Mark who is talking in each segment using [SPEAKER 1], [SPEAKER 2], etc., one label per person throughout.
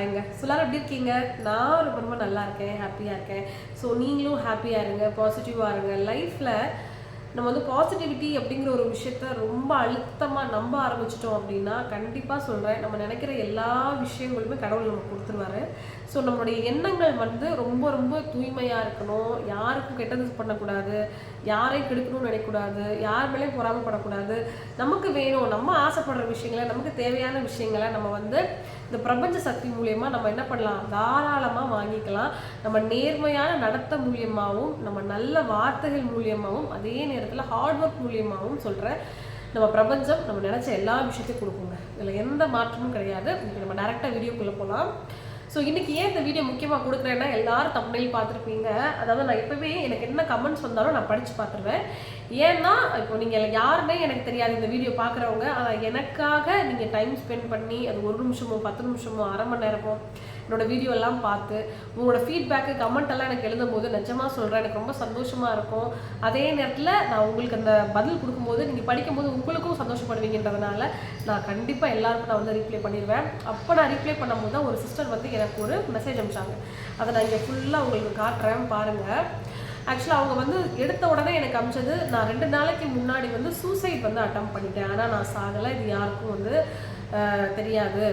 [SPEAKER 1] ஹாய்ங்க. எல்லாரும் எப்படி இருக்கீங்க? நான் ரொம்ப நல்லா இருக்கேன், ஹாப்பியாக இருக்கேன். ஸோ நீங்களும் ஹாப்பியாக இருங்க, பாசிட்டிவாக இருங்க. லைஃப்பில் நம்ம வந்து பாசிட்டிவிட்டி அப்படிங்கிற ஒரு விஷயத்த ரொம்ப அழுத்தமாக நம்ப ஆரம்பிச்சிட்டோம் அப்படின்னா கண்டிப்பாக சொல்கிறேன், நம்ம நினைக்கிற எல்லா விஷயங்களுமே கடவுள் நமக்கு கொடுத்துருவாரு. ஸோ நம்மளுடைய எண்ணங்கள் வந்து ரொம்ப ரொம்ப தூய்மையாக இருக்கணும். யாருக்கும் கெட்டது பண்ணக்கூடாது, யாரையும் கெடுக்கணும்னு நினைக்கக்கூடாது, யார் மேலேயும் பொறாமப்படக்கூடாது. நமக்கு வேணும், நம்ம ஆசைப்படுற விஷயங்களை, நமக்கு தேவையான விஷயங்களை நம்ம வந்து இந்த பிரபஞ்ச சக்தி மூலியமா நம்ம என்ன பண்ணலாம், தாராளமாக வாங்கிக்கலாம். நம்ம நேர்மையான நடத்த மூலியமாகவும், நம்ம நல்ல வார்த்தைகள் மூலியமாகவும், அதே நேரத்தில் ஹார்ட் ஒர்க் மூலியமாகவும் சொல்கிறேன், நம்ம பிரபஞ்சம் நம்ம நினச்ச எல்லா விஷயத்தையும் கொடுக்குங்க. இதில் எந்த மாற்றமும் கிடையாது. இன்னைக்கு நம்ம டேரெக்டாக வீடியோக்குள்ளே போகலாம். ஸோ இன்றைக்கி ஏன் இந்த வீடியோ முக்கியமாக கொடுக்குறேன்னா, எல்லாரும் தம்ப்நெயில் பார்த்துருப்பீங்க. அதாவது நான் எப்போவே எனக்கு என்ன கமெண்ட்ஸ் வந்தாலும் நான் படித்து பார்த்துருவேன். ஏன்னா இப்போ நீங்கள் யாருமே எனக்கு தெரியாது இந்த வீடியோ பார்க்குறவங்க, ஆனால் எனக்காக நீங்கள் டைம் ஸ்பெண்ட் பண்ணி அது 1 நிமிஷமோ 10 நிமிஷமோ அரை மணி நேரமோ என்னோட வீடியோ எல்லாம் பார்த்து உங்களோட ஃபீட்பேக்கு கமெண்ட் எல்லாம் எனக்கு எழுதும்போது நிஜமாக சொல்கிறேன், எனக்கு ரொம்ப சந்தோஷமாக இருக்கும். அதே நேரத்தில் நான் உங்களுக்கு அந்த பதில் கொடுக்கும்போது நீங்கள் படிக்கும்போது உங்களுக்கும் சந்தோஷப்படுவீங்கன்றதுனால நான் கண்டிப்பாக எல்லாருக்கும் நான் வந்து ரீப்ளை பண்ணிடுவேன். அப்போ நான் ரீப்ளை பண்ணும்போது தான் ஒரு சிஸ்டர் வந்து எனக்கு ஒரு மெசேஜ் அனுப்பிச்சாங்க. அதை நான் இங்கே ஃபுல்லாக உங்களுக்கு காட்டுறேன் பாருங்கள். ஆக்சுவலாக அவங்க வந்து எடுத்த உடனே எனக்கு அமிச்சது, நான் 2 நாளைக்கு முன்னாடி வந்து சூசைட் வந்து அட்டம் பண்ணிட்டேன், ஆனால் நான் சாகலை, இது யாருக்கும் வந்து தெரியாது.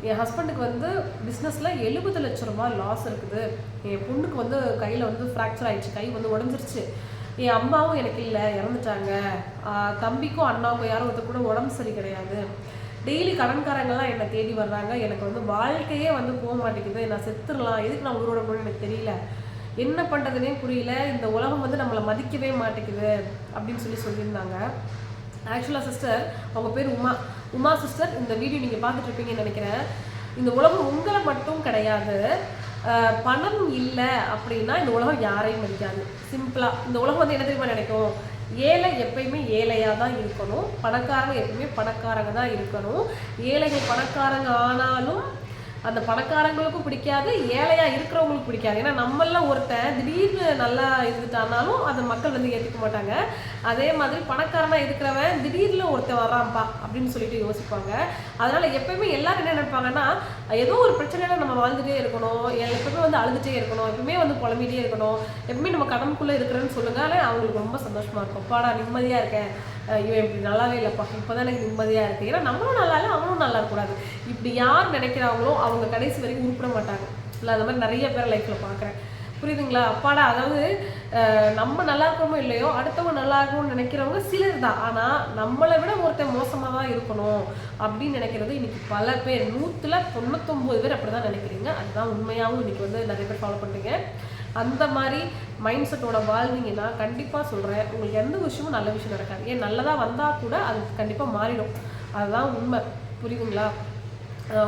[SPEAKER 1] என் ஹஸ்பண்டுக்கு வந்து பிஸ்னஸில் 70 லட்ச ரூபா லாஸ் இருக்குது. என் பொண்ணுக்கு வந்து கையில் வந்து ஃப்ராக்சர் ஆகிடுச்சு, கை வந்து உடஞ்சிருச்சு. என் அம்மாவும் எனக்கு இல்லை, இறந்துட்டாங்க. தம்பிக்கும் அண்ணாவுக்கும் யாரும் ஒருத்தர் கூட உடம்பு சரி கிடையாது. டெய்லி கடன்காரங்கள்லாம் என்னை தேடி வர்றாங்க. எனக்கு வந்து வாழ்க்கையே வந்து போக மாட்டேங்குது. நான் செத்துடலாம், எதுக்கு நான் உயிரோட போகணும்னு எனக்கு தெரியல, என்ன பண்ணுறதுனே புரியல, இந்த உலகம் வந்து நம்மளை மதிக்கவே மாட்டேங்குது அப்படின்னு சொல்லியிருந்தாங்க. ஆக்சுவலாக சிஸ்டர், அவங்க பேர் உமா சிஸ்டர். இந்த வீடியோ நீங்கள் பார்த்துட்டு இருப்பீங்கன்னு நினைக்கிறேன். இந்த உலகம் உங்களை மட்டும் கிடையாது. பணம் இல்லை அப்படின்னா இந்த உலகம் யாரையும் மதிக்காது. சிம்பிளாக இந்த உலகம் வந்து என்ன தெரியுமா நினைக்கும், ஏழை எப்பயுமே ஏழையாக தான் இருக்கணும், பணக்காரங்க எப்பயுமே பணக்காரங்க தான் இருக்கணும். ஏழைகள் பணக்காரங்க ஆனாலும் அந்த பணக்காரங்களுக்கும் பிடிக்காது, ஏழையாக இருக்கிறவங்களுக்கும் பிடிக்காது. ஏன்னா நம்மளாம் ஒருத்தன் திடீர்னு நல்லா இருந்துட்டானாலும் அதை மக்கள் வந்து ஏற்றுக்க மாட்டாங்க. அதே மாதிரி பணக்காரனாக இருக்கிறவன் திடீர்னு ஒருத்தன் வர்றான்ப்பா அப்படின்னு சொல்லிட்டு யோசிப்பாங்க. அதனால் எப்பயுமே எல்லாரும் என்ன நினைப்பாங்கன்னா, ஏதோ ஒரு பிரச்சனையில நம்ம வாழ்ந்துட்டே இருக்கணும், எப்பவுமே வந்து அழுதுகிட்டே இருக்கணும், எப்பவுமே வந்து புலம்பிகிட்டே இருக்கணும், எப்பவுமே நம்ம கடனுக்குள்ளே இருக்கிறேன்னு சொல்லுங்க. ஆனால் அவங்களுக்கு ரொம்ப சந்தோஷமாக இருக்கும், அப்பாடா நிம்மதியாக இருக்கேன், இவன் இப்படி நல்லாவே இல்லைப்பா, இப்போ தான் எனக்கு நிம்மதியாக இருக்குது. ஏன்னா நம்மளும் நல்லா இல்லை, அவனும் நல்லா இருக்கக்கூடாது. இப்படி யார் நினைக்கிறாங்களோ அவங்க கடைசி வரைக்கும் உருப்பிட மாட்டாங்க. இல்லை, அந்த மாதிரி நிறைய பேர் லைஃப்பில் பார்க்குறேன். புரியுதுங்களா? அப்பாடா, அதாவது நம்ம நல்லா இருக்கணுமோ இல்லையோ அடுத்தவங்க நல்லா இருக்கணும்னு நினைக்கிறவங்க சிலர் தான். ஆனால் நம்மளை விட ஒருத்தர் மோசமாக தான் இருக்கணும் அப்படின்னு நினைக்கிறது இன்னைக்கு பல பேர், 199 பேர் அப்படி தான் நினைக்கிறீங்க. அதுதான் உண்மையாகவும் இன்னைக்கு வந்து நிறைய பேர் ஃபாலோ பண்ணுறீங்க. அந்த மாதிரி மைண்ட் செட்டோட வாழ்ந்தீங்கன்னா கண்டிப்பாக சொல்கிறேன், உங்களுக்கு எந்த விஷயமும் நல்ல விஷயம் நடக்காது. ஏன் நல்லதாக வந்தால் கூட அது கண்டிப்பாக மாறிடும். அதுதான் உண்மை. புரியுதுங்களா?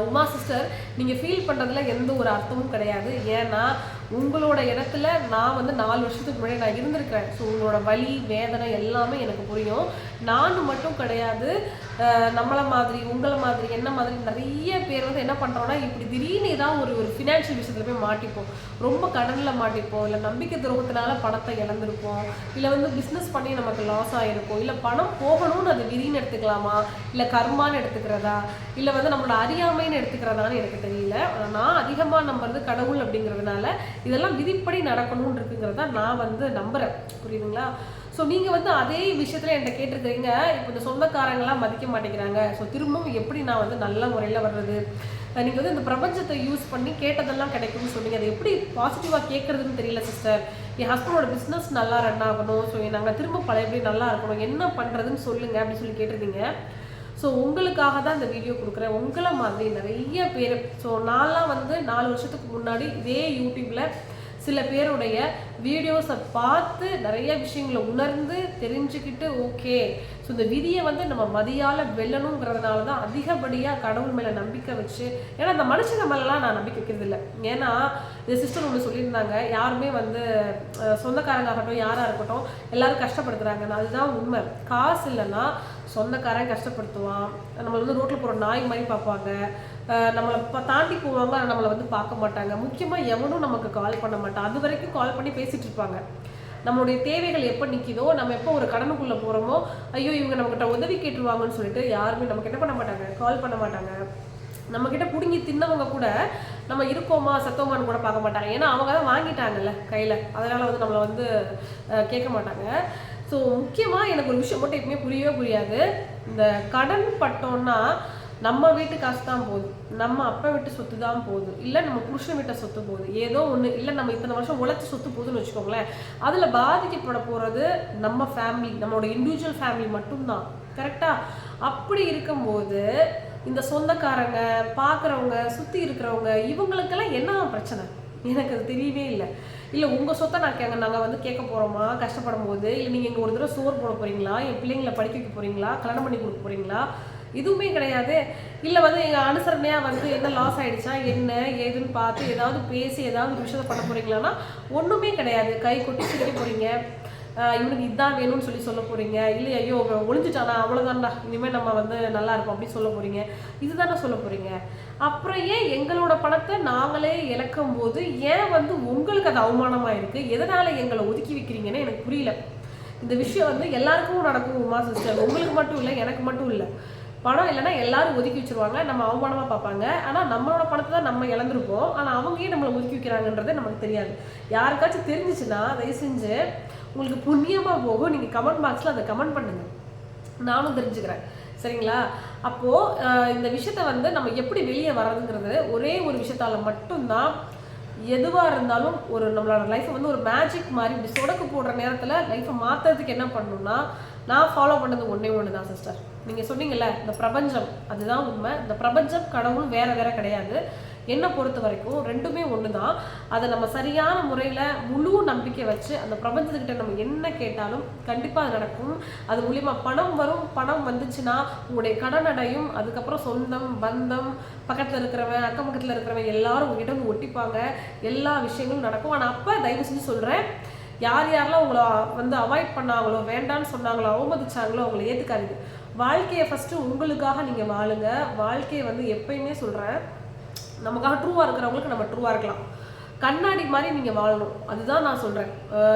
[SPEAKER 1] உமா சிஸ்டர், நீங்கள் ஃபீல் பண்ணுறதுல எந்த ஒரு அர்த்தமும் கிடையாது. ஏன்னா உங்களோட இடத்துல நான் வந்து 4 வருஷத்துக்கு முன்னாடி நான் இருந்திருக்கிறேன். ஸோ உங்களோட வலி வேதனை எல்லாமே எனக்கு புரியும். நான் மட்டும் கிடையாது, நம்மளை மாதிரி உங்களை மாதிரி என்ன மாதிரி நிறைய பேர் வந்து என்ன பண்ணுறோன்னா, இப்படி திடீர்னு ஏதாவது ஒரு ஃபினான்ஷியல் விஷயத்தில் போய் மாட்டிப்போம், ரொம்ப கடனில் மாட்டிப்போம், இல்லை நம்பிக்கை துரோகத்தினால பணத்தை இழந்திருப்போம், இல்லை வந்து பிஸ்னஸ் பண்ணி நமக்கு லாஸ் ஆகிருக்கும், இல்லை பணம் போகணும்னு அது விதின்னு எடுத்துக்கலாமா, இல்லை கர்மான்னு எடுத்துக்கிறதா, இல்லை வந்து நம்மளோட அறியாமைன்னு எடுத்துக்கிறதான்னு எனக்கு தெரியல. நான் அதிகமாக நம்புறது கடவுள் அப்படிங்கிறதுனால இதெல்லாம் விதிப்படி நடக்கணும்னு இருக்குங்கிறத நான் வந்து நம்புகிறேன். புரியுதுங்களா? ஸோ நீங்கள் வந்து அதே விஷயத்தில் என்கிட்ட கேட்டிருக்கிறீங்க, இப்போ இந்த சொந்தக்காரங்களாம் மதிக்க மாட்டேங்கிறாங்க, ஸோ திரும்பவும் எப்படி நான் வந்து நல்ல முறையில் வர்றது, நீங்கள் வந்து இந்த பிரபஞ்சத்தை யூஸ் பண்ணி கேட்டதெல்லாம் கிடைக்கும்னு சொன்னீங்க, அது எப்படி பாசிட்டிவாக கேட்குறதுன்னு தெரியல சிஸ்டர். என் ஹஸ்பண்டோட பிஸ்னஸ் நல்லா ரன் ஆகணும், ஸோ நாங்கள் திரும்ப பழையபடி நல்லா இருக்கணும், என்ன பண்ணுறதுன்னு சொல்லுங்கள் அப்படின்னு சொல்லி கேட்டிருந்தீங்க. ஸோ உங்களுக்காக தான் இந்த வீடியோ கொடுக்குறேன். உங்களை மாதிரி நிறைய பேர், ஸோ நான்லாம் வந்து 4 வருஷத்துக்கு முன்னாடி இதே யூடியூப்பில் சில பேருடைய வீடியோஸை பார்த்து நிறைய விஷயங்களை உணர்ந்து தெரிஞ்சுக்கிட்டு, ஓகே ஸோ இந்த விதியை வந்து நம்ம மதியால் வெல்லணுங்கிறதுனால தான் அதிகப்படியாக கடவுள் மேலே நம்பிக்கை வச்சு, ஏன்னா அந்த மனுஷங்க மேலெலாம் நான் நம்பிக்கை வைக்கிறது இல்லை. ஏன்னா இந்த சிஸ்டர் ஒன்று சொல்லியிருந்தாங்க, யாருமே வந்து சொந்தக்காரங்க ஆகட்டும் யாராக இருக்கட்டும் எல்லாரும் கஷ்டப்படுத்துகிறாங்க. அதுதான் உண்மை. காசு இல்லைன்னா சொந்தக்காரன் கஷ்டப்படுத்துவான், நம்மளை வந்து ரோட்டில் போகிற நாய் மாதிரி பார்ப்பாங்க, நம்மளை தாண்டி போவாங்க, நம்மளை வந்து பார்க்க மாட்டாங்க. முக்கியமாக எவனும் நமக்கு கால் பண்ண மாட்டான். அது வரைக்கும் கால் பண்ணி பேசிகிட்டு இருப்பாங்க. நம்மளுடைய தேவைகள் எப்போ நிற்கிதோ, நம்ம எப்போ ஒரு கடனுக்குள்ளே போகிறோமோ, ஐயோ இவங்க நம்மகிட்ட உதவி கேட்டுருவாங்கன்னு சொல்லிட்டு யாருமே நமக்கு என்ன பண்ண மாட்டாங்க, கால் பண்ண மாட்டாங்க. நம்மக்கிட்ட பிடுங்கி தின்னவங்க கூட நம்ம இருக்கோமா செத்தோமான்னு கூட பார்க்க மாட்டாங்க. ஏன்னா அவங்க தான் வாங்கிட்டாங்கல்ல கையில், அதனால் வந்து நம்மளை வந்து கேட்க மாட்டாங்க. ஸோ முக்கியமாக எனக்கு ஒரு விஷயம் மட்டும் எப்பவுமே புரியவே புரியாது. இந்த கடன் பட்டோன்னா நம்ம வீட்டு காசு தான் போகுது, நம்ம அப்பா வீட்டு சொத்து தான் போகுது, இல்லை நம்ம புருஷன் வீட்டை சொத்து போகுது, ஏதோ ஒன்று, இல்லை நம்ம இத்தனை வருஷம் உழைச்சி சொத்து போகுதுன்னு வச்சுக்கோங்களேன். அதில் பாதிக்கப்பட போகிறது நம்ம ஃபேமிலி, நம்மளோட இண்டிவிஜுவல் ஃபேமிலி மட்டும்தான். கரெக்டாக? அப்படி இருக்கும்போது இந்த சொந்தக்காரங்க, பார்க்குறவங்க, சுற்றி இருக்கிறவங்க, இவங்களுக்கெல்லாம் என்ன பிரச்சனை? எனக்கு அது தெரியவே இல்லை. இல்லை உங்கள் சொத்தை நாங்கள் வந்து கேட்க போகிறோமா கஷ்டப்படும் போது? இல்லை நீங்கள் இங்கே ஒரு தடவை சோறு போட போகிறீங்களா? என் பிள்ளைங்களை படிக்க வைக்க போகிறீங்களா? கல்யாணம் பண்ணி கொடுக்க போகிறீங்களா? எதுவுமே கிடையாது. இல்லை வந்து எங்கள் அனுசரணையாக வந்து என்ன லாஸ் ஆகிடுச்சா என்ன ஏதுன்னு பார்த்து ஏதாவது பேசி ஏதாவது விஷயத்தை பண்ண போகிறீங்களான்னா ஒன்றுமே கிடையாது. கை கொட்டி சிரிக்க போகிறீங்க, இவனுக்கு இதுதான் வேணும்னு சொல்ல போகிறீங்க. இல்லை ஐயோ ஒழிஞ்சிட்டானா அவ்வளோதான்டா, இனிமேல் நம்ம வந்து நல்லா இருக்கும் அப்படின்னு சொல்ல போகிறீங்க. இதுதானே சொல்ல போகிறீங்க. அப்புறம் ஏன் எங்களோட பணத்தை நாங்களே இழக்கும் போது ஏன் வந்து உங்களுக்கு அது அவமானமாக இருக்குது? எதனால் எங்களை ஒதுக்கி வைக்கிறீங்கன்னு எனக்கு புரியல. இந்த விஷயம் வந்து எல்லாருக்கும் நடக்கும் உமா சிஸ்டர், உங்களுக்கு மட்டும் இல்லை, எனக்கு மட்டும் இல்லை. பணம் இல்லைன்னா எல்லாரும் ஒதுக்கி வச்சுருவாங்க, நம்ம அவமானமாக பார்ப்பாங்க. ஆனால் நம்மளோட பணத்தை தான் நம்ம இழந்திருப்போம், ஆனால் அவங்க நம்மளை ஒதுக்கி வைக்கிறாங்கன்றது நமக்கு தெரியாது. யாருக்காச்சும் தெரிஞ்சிச்சுன்னா தயவு செஞ்சு உங்களுக்கு புண்ணியமாக போகும், நீங்கள் கமெண்ட் பாக்ஸில் அதை கமெண்ட் பண்ணுங்கள், நானும் தெரிஞ்சுக்கிறேன். சரிங்களா? அப்போது இந்த விஷயத்த வந்து நம்ம எப்படி வெளியே வர்றதுங்கிறது ஒரே ஒரு விஷயத்தால் மட்டும்தான். எதுவாக இருந்தாலும் ஒரு நம்மளோட லைஃப்பை வந்து ஒரு மேஜிக் மாதிரி இப்படி சொடக்கு போடுற நேரத்தில் லைஃப்பை மாற்றுறதுக்கு என்ன பண்ணணும்னா, நான் ஃபாலோ பண்ணது ஒன்று தான் சிஸ்டர். நீங்கள் சொன்னீங்கல்ல இந்த பிரபஞ்சம், அதுதான் உண்மை. இந்த பிரபஞ்சம் கடவுள் வேறு கிடையாது. என்னை பொறுத்த வரைக்கும் ரெண்டுமே ஒன்று தான். அதை நம்ம சரியான முறையில் முழு நம்பிக்கை வச்சு அந்த பிரபஞ்சத்துக்கிட்ட நம்ம என்ன கேட்டாலும் கண்டிப்பாக அது நடக்கும். அது மூலிமா பணம் வரும். பணம் வந்துச்சுன்னா உங்களுடைய கடன் அடையும். அதுக்கப்புறம் சொந்தம் பந்தம், பக்கத்தில் இருக்கிறவன் அக்கம் பக்கத்தில் இருக்கிறவன் எல்லாரும் உங்ககிட்ட வந்து ஒட்டிப்பாங்க. எல்லா விஷயங்களும் நடக்கும். ஆனால் அப்போ தயவு செஞ்சு சொல்கிறேன், யாரெல்லாம் உங்களை வந்து அவாய்ட் பண்ணாங்களோ, வேண்டான்னு சொன்னாங்களோ, அவமதிச்சாங்களோ அவங்களை ஏற்றுக்காதீங்க. வாழ்க்கையை ஃபஸ்ட்டு உங்களுக்காக நீங்கள் வாழுங்க. வாழ்க்கையை வந்து எப்பயுமே சொல்கிறேன், நமக்காக ட்ரூவாக இருக்கிறவங்களுக்கு நம்ம ட்ரூவாக இருக்கலாம். கண்ணாடி மாதிரி நீங்கள் வாழணும், அதுதான் நான் சொல்கிறேன்.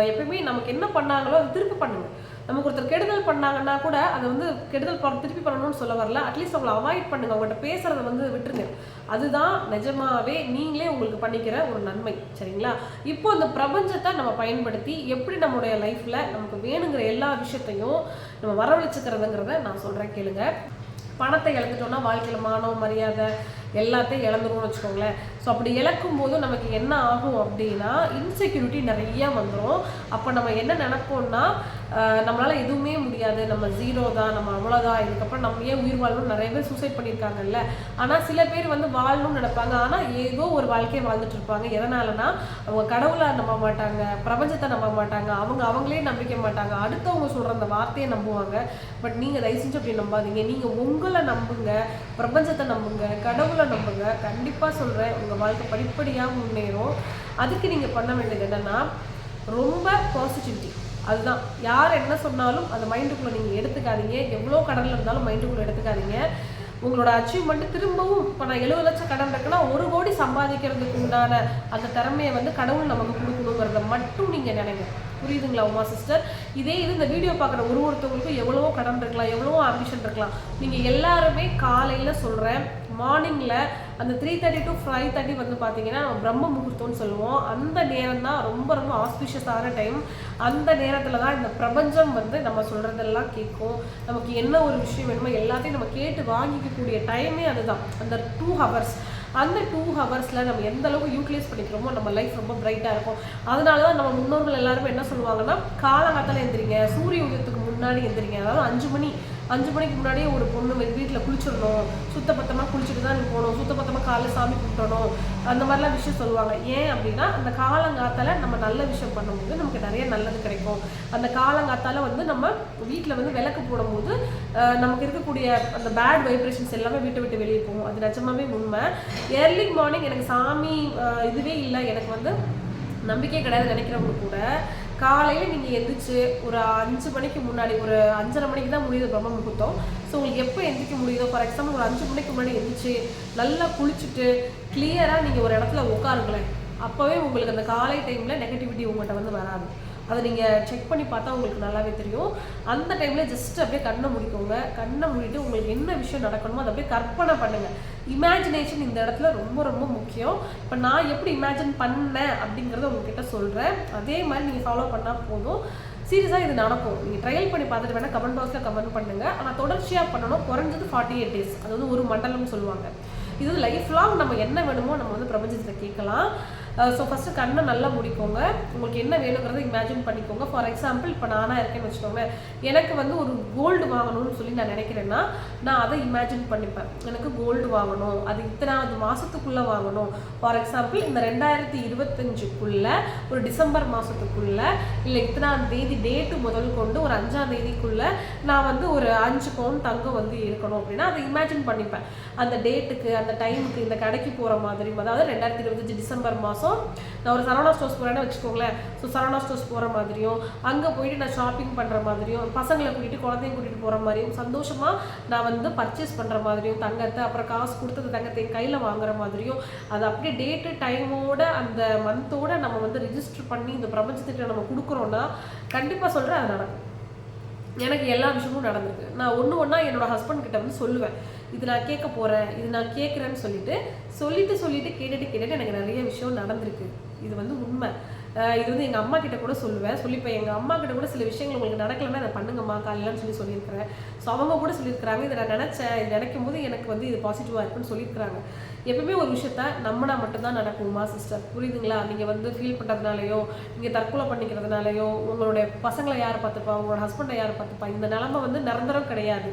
[SPEAKER 1] எப்பயுமே நமக்கு என்ன பண்ணாங்களோ அதை திருப்பி பண்ணுங்கள். நமக்கு ஒருத்தர் கெடுதல் பண்ணாங்கன்னா கூட அதை வந்து கெடுதல் திருப்பி பண்ணணும்னு சொல்ல வரல, அட்லீஸ்ட் அவங்களை அவாய்ட் பண்ணுங்கள், அவங்கள்ட்ட பேசுகிறத வந்து விட்டுருங்க. அதுதான் நிஜமாவே நீங்களே உங்களுக்கு பண்ணிக்கிற ஒரு நன்மை. சரிங்களா? இப்போ இந்த பிரபஞ்சத்தை நம்ம பயன்படுத்தி எப்படி நம்மளுடைய லைஃப்பில் நமக்கு வேணுங்கிற எல்லா விஷயத்தையும் நம்ம வரவழைச்சிக்கிறதுங்கிறத நான் சொல்கிறேன், கேளுங்க. பணத்தை இழந்துட்டோம்னா வாழ்க்கையில் மானம் மரியாதை எல்லாத்தையும் இழந்துரும்னு வச்சுக்கோங்களேன். ஸோ அப்படி இழக்கும் போது நமக்கு என்ன ஆகும் அப்படின்னா இன்செக்யூரிட்டி நிறையா வந்துடும். அப்போ நம்ம என்ன நினைப்போம்னா, நம்மளால் எதுவுமே முடியாது, நம்ம ஜீரோ தான், நம்ம அவ்வளோதான், இதுக்கப்புறம் நம்ம ஏன் உயிர் வாழணும்னு நிறைய பேர் சூசைட் பண்ணியிருக்காங்கல்ல. ஆனால் சில பேர் வந்து வாழணும்னு நினைப்பாங்க, ஆனால் ஏதோ ஒரு வாழ்க்கையை வாழ்ந்துட்டு இருப்பாங்க. எதனாலனா அவங்க கடவுளை நம்ப மாட்டாங்க, பிரபஞ்சத்தை நம்ப மாட்டாங்க, அவங்களே நம்பிக்க மாட்டாங்க, அடுத்தவங்க சொல்கிற அந்த வார்த்தையை நம்புவாங்க. பட் நீங்கள் தயவு செஞ்சு அப்படி நம்பாதீங்க. நீங்கள் உங்களை நம்புங்க, பிரபஞ்சத்தை நம்புங்க, கடவுளை நம்புங்க. கண்டிப்பாக சொல்கிறேன், உங்கள் வாழ்க்கை படிப்படியாக முன்னேறும். அதுக்கு நீங்கள் பண்ண வேண்டியது என்னென்னா ரொம்ப பாசிட்டிவிட்டி. அதுதான், யார் என்ன சொன்னாலும் அந்த மைண்டுக்குள்ளே நீங்கள் எடுத்துக்காதீங்க. எவ்வளோ கடனில் இருந்தாலும் மைண்டுக்குள்ளே எடுத்துக்காதீங்க. உங்களோட அச்சீவ்மெண்ட்டு திரும்பவும் இப்போ நான் 70 லட்சம் கடன் இருக்குன்னா 1 கோடி சம்பாதிக்கிறதுக்கு உண்டான அந்த திறமையை வந்து கடவுள் நமக்கு கொடுக்கணுங்கிறத மட்டும் நீங்கள் நினைங்க. புரியுதுங்களா உமா சிஸ்டர்? இதே இது இந்த வீடியோ பார்க்குற ஒருத்தவங்களுக்கும் எவ்வளவோ கடன் இருக்கலாம், எவ்வளவோ ஆம்பிஷன் இருக்கலாம். நீங்கள் எல்லாருமே காலையில் சொல்கிறேன், மார்னிங்கில் அந்த 3:30 to 5:30 வந்து பார்த்தீங்கன்னா நம்ம பிரம்ம முகூர்த்தம்னு சொல்லுவோம். அந்த நேரம் தான் ரொம்ப ரொம்ப ஆஸ்பிஷியஸான டைம். அந்த நேரத்தில் தான் இந்த பிரபஞ்சம் வந்து நம்ம சொல்கிறதெல்லாம் கேட்கும். நமக்கு என்ன ஒரு விஷயம் வேணுமோ எல்லாத்தையும் நம்ம கேட்டு வாங்கிக்கக்கூடிய டைமே அதுதான், அந்த 2 hours. அந்த 2 ஹவர்ஸில் நம்ம எந்த அளவுக்கு யூட்டிலைஸ் பண்ணிக்கிறோமோ நம்ம லைஃப் ரொம்ப பிரைட்டாக இருக்கும். அதனால தான் நம்ம முன்னோர்கள் எல்லாருமே என்ன சொல்லுவாங்கன்னா, காலங்காத்தால எந்திரிங்க, சூரிய உதயத்துக்கு முன்னாடி எந்திரிங்க. அதாவது 5 மணிக்கு முன்னாடியே ஒரு பொண்ணு வீட்டில் குளிச்சிடணும், சுத்தபத்தமாக குளிச்சுட்டு தான் நீங்கள் போகணும், சுத்தபத்தமாக காலையில் சாமி கும்பிடணும், அந்த மாதிரிலாம் விஷயம் சொல்லுவாங்க. ஏன் அப்படின்னா அந்த காலங்காத்தால நம்ம நல்ல விஷயம் பண்ணும்போது நமக்கு நிறைய நல்லது கிடைக்கும். அந்த காலங்காத்தால வந்து நம்ம வீட்டில் வந்து விளக்கு போடும்போது நமக்கு இருக்கக்கூடிய அந்த பேட் வைப்ரேஷன்ஸ் எல்லாமே வீட்டை விட்டு வெளியே போகும். அது நிஜமாவே உண்மை. ஏர்லி மார்னிங் எனக்கு சாமி இதுவே இல்லை, எனக்கு வந்து நம்பிக்கை கிடையாது நினைக்கிறவங்க கூட காலையில் நீங்கள் எந்திரிச்சு ஒரு 5 மணிக்கு முன்னாடி, ஒரு 5:30 மணிக்கு தான் முடியுது பிரம்ம முகூர்த்தம். ஸோ உங்களுக்கு எப்போ எந்திரிக்க முடியுதோ, ஃபார் எக்ஸாம்பிள் ஒரு 5 மணிக்கு முன்னாடி எந்திரிச்சு நல்லா குளிச்சுட்டு கிளியராக நீங்கள் ஒரு இடத்துல உட்காருங்களேன். அப்போவே உங்களுக்கு அந்த காலை டைமில் நெகட்டிவிட்டி உங்கள்கிட்ட வந்து வராது. அதை நீங்கள் செக் பண்ணி பார்த்தா உங்களுக்கு நல்லாவே தெரியும். அந்த டைமில் ஜஸ்ட் அப்படியே கண்ணை முடிக்கோங்க. கண்ணை மூடிட்டு உங்களுக்கு என்ன விஷயம் நடக்கணுமோ அதை அப்படியே கற்பனை பண்ணுங்கள். இமேஜினேஷன் இந்த இடத்துல ரொம்ப ரொம்ப முக்கியம். இப்போ நான் எப்படி இமேஜின் பண்ணேன் அப்படிங்கிறத உங்ககிட்ட சொல்கிறேன். அதே மாதிரி நீங்கள் ஃபாலோ பண்ணால் போதும். சீரியஸாக இது நடக்கும். நீங்கள் ட்ரையல் பண்ணி பார்த்துட்டு வேணால் கமெண்ட் பாக்ஸில் கமெண்ட் பண்ணுங்கள். ஆனால் தொடர்ச்சியாக பண்ணணும். குறைஞ்சது 48 days, அதாவது ஒரு மண்டலம்னு சொல்லுவாங்க. இது லைஃப் லாங் நம்ம என்ன வேணுமோ நம்ம வந்து பிரபஞ்சத்தில் கேட்கலாம். ஸோ ஃபஸ்ட்டு கண்ணை நல்லா முடிக்கோங்க. உங்களுக்கு என்ன வேணுங்கிறத இமேஜின் பண்ணிக்கோங்க. ஃபார் எக்ஸாம்பிள் இப்போ நானாக இருக்கேன்னு வச்சுக்கோங்களேன். எனக்கு வந்து ஒரு கோல்டு வாங்கணும்னு சொல்லி நான் நினைக்கிறேன்னா நான் அதை இமேஜின் பண்ணிப்பேன். எனக்கு கோல்டு வாங்கணும், அது இத்தனாவது மாதத்துக்குள்ளே வாங்கணும். ஃபார் எக்ஸாம்பிள் இந்த 2025 ஒரு டிசம்பர் மாதத்துக்குள்ளே இல்லை இத்தனாம் தேதி டேட்டு முதல் கொண்டு ஒரு 5ஆம் தேதிக்குள்ளே நான் வந்து ஒரு 5 பவுன் தங்கம் வந்து இருக்கணும் அப்படின்னா அதை இமேஜின் பண்ணிப்பேன். அந்த டேட்டுக்கு அந்த டைமுக்கு இந்த கடைக்கு போகிற மாதிரி, அதாவது 2025 டிசம்பர் மாதம் நான் ஒரு சரவணா ஸ்டோர்ஸ் போகிறேன்னு வச்சுக்கோங்களேன். ஸோ சரவணா ஸ்டோர்ஸ் போகிற மாதிரியும் அங்கே போயிட்டு நான் ஷாப்பிங் பண்ணுற மாதிரியும் பசங்களை கூட்டிகிட்டு குழந்தையும் கூட்டிகிட்டு போகிற மாதிரியும் சந்தோஷமாக நான் வந்து பர்ச்சேஸ் பண்ணுற மாதிரியும் தங்கத்தை அப்புறம் காசு கொடுத்தது தங்கத்தை கையில் வாங்குற மாதிரியும் அது அப்படியே டேட்டு டைமோட அந்த மந்தோட நம்ம வந்து ரிஜிஸ்டர் பண்ணி இந்த பிரபஞ்சத்திட்ட நம்ம கொடுக்குறோன்னா கண்டிப்பாக சொல்கிறேன் அது நடக்கும். எனக்கு எல்லா விஷயமும் நடந்திருக்கு. நான் ஒன்றா என்னோடய ஹஸ்பண்ட் கிட்ட வந்து சொல்லுவேன், இது நான் கேட்க போகிறேன், இது நான் கேட்குறேன்னு சொல்லிட்டு கேட்டுட்டு எனக்கு நிறைய விஷயம் நடந்திருக்கு. இது வந்து உண்மை. இது வந்து எங்கள் அம்மா கிட்ட கூட சொல்லுவேன். சொல்லிப்பேன் எங்கள் அம்மா கிட்ட கூட சில விஷயங்கள் உங்களுக்கு நடக்கலைன்னா அதை பண்ணுங்கம்மா காலையிலன்னு சொல்லியிருக்கிறேன். ஸோ அவங்க கூட சொல்லியிருக்கிறாங்க, இதை நான் நினச்சேன், இது நினைக்கும் போது எனக்கு வந்து இது பாசிட்டிவாக இருக்குன்னு சொல்லியிருக்கிறாங்க. எப்பவுமே ஒரு விஷயத்த நம்மனா மட்டும்தான் நடக்குமா சிஸ்டர், புரியுதுங்களா? நீங்கள் வந்து ஃபீல் பண்ணுறதுனாலையோ நீங்கள் தற்கொலை பண்ணிக்கிறதுனாலையோ உங்களுடைய பசங்களை யார் பார்த்துப்பா, உங்களோட ஹஸ்பண்டை யார் பார்த்துப்பா, இந்த நிலைமை வந்து நிரந்தரம் கிடையாது.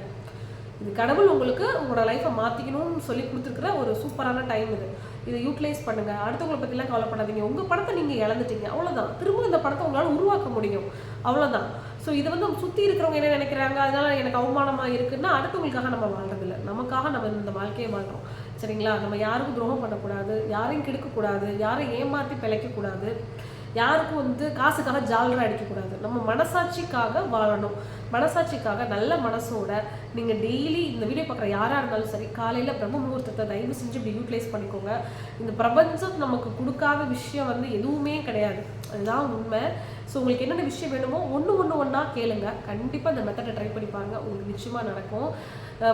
[SPEAKER 1] இது கடவுள் உங்களுக்கு உங்களோட லைஃப்பை மாற்றிக்கணும்னு சொல்லி கொடுத்துருக்குற ஒரு சூப்பரான டைம் இது. இதை யூட்டிலைஸ் பண்ணுங்கள். அடுத்தவங்களை பற்றிலாம் கவலைப்படாதீங்க. உங்கள் படத்தை நீங்கள் இழந்துட்டீங்க, அவ்வளோதான். திரும்ப இந்த படத்தை உங்களால் உருவாக்க முடியும், அவ்வளோதான். ஸோ இதை வந்து சுற்றி இருக்கிறவங்க என்ன நினைக்கிறாங்க, அதனால எனக்கு அவமானமாக இருக்குன்னா அடுத்தவங்களுக்காக நம்ம வாழ்றதில்லை, நமக்காக நம்ம இந்த வாழ்க்கையை வாழ்கிறோம். சரிங்களா? நம்ம யாருக்கும் துரோகம் பண்ணக்கூடாது, யாரையும் கெடுக்கக்கூடாது, யாரையும் ஏமாற்றி பிழைக்கக்கூடாது, யாருக்கும் வந்து காசுக்காக ஜாலராக அடிக்கக்கூடாது. நம்ம மனசாட்சிக்காக வாழணும். மனசாட்சிக்காக நல்ல மனசோட நீங்கள் டெய்லி இந்த வீடியோ பார்க்குற யாராக இருந்தாலும் சரி காலையில் பிரம்ம முகூர்த்தத்தை தயவு செஞ்சு இப்படி யூட்டிலைஸ் பண்ணிக்கோங்க. இந்த பிரபஞ்சம் நமக்கு கொடுக்காத விஷயம் வந்து எதுவுமே கிடையாது, அதுதான் உண்மை. ஸோ உங்களுக்கு என்னென்ன விஷயம் வேணுமோ ஒன்றா கேளுங்க. கண்டிப்பாக இந்த மெத்தடை ட்ரை பண்ணி பாருங்கள், உங்களுக்கு நிச்சயமாக நடக்கும்.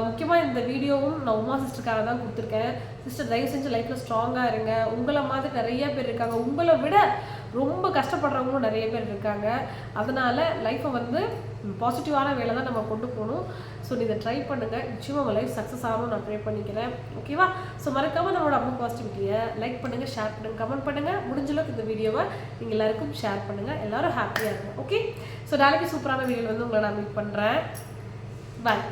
[SPEAKER 1] முக்கியமாக இந்த வீடியோவும் நான் உமா சிஸ்டருக்காக தான் கொடுத்துருக்கேன். சிஸ்டர் தயவு செஞ்சு லைஃப்பில் ஸ்ட்ராங்காக இருங்க. உங்களை மாதிரி நிறைய பேர் இருக்காங்க, உங்களை விட ரொம்ப கஷ்டப்படுறவங்களும் நிறைய பேர் இருக்காங்க. அதனால் லைஃப்பை வந்து பாசிட்டிவான வேலை தான் நம்ம கொண்டு போகணும். ஸோ இதை ட்ரை பண்ணுங்கள், நிச்சயமாக உங்கள் லைஃப் சக்ஸஸ் ஆகணும் நான் ட்ரை பண்ணிக்கிறேன். ஓகேவா? ஸோ மறக்காமல் நம்மளோட அம்மா பாசிட்டிவிட்டியை லைக் பண்ணுங்கள், ஷேர் பண்ணுங்கள், கமெண்ட் பண்ணுங்கள். முடிஞ்சளவுக்கு இந்த வீடியோவை நீங்கள் எல்லாருக்கும் ஷேர் பண்ணுங்கள். எல்லோரும் ஹாப்பியாக இருங்க. ஓகே? ஸோ நாளைக்கு சூப்பரான வீடியோவில் வந்து உங்களை நான் மீட் பண்ணுறேன். பாய்.